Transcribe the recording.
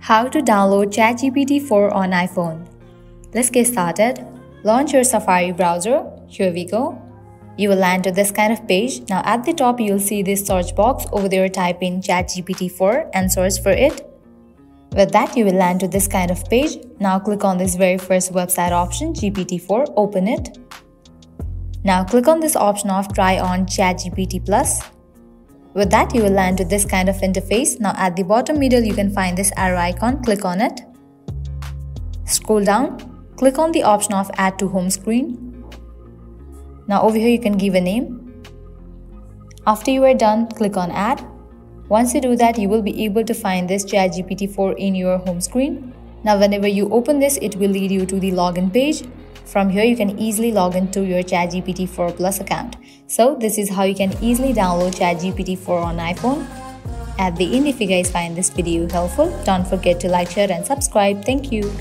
How to download ChatGPT 4 on iPhone. Let's get started. Launch your Safari browser. Here we go. You will land to this kind of page. Now at the top you'll see this search box. Over there type in ChatGPT 4 and search for it. With that you will land to this kind of page. Now click on this very first website option, GPT-4, open it. Now click on this option of try on ChatGPT Plus. With that you will land to this kind of interface. Now at the bottom middle you can find this arrow icon, click on it. Scroll down, click on the option of add to home screen. Now over here you can give a name. After you are done, click on add. Once you do that, you will be able to find this ChatGPT 4 in your home screen. Now whenever you open this, it will lead you to the login page. From here, you can easily log into your ChatGPT 4 Plus account. So this is how you can easily download ChatGPT 4 on iPhone. At the end, if you guys find this video helpful, don't forget to like, share and subscribe. Thank you.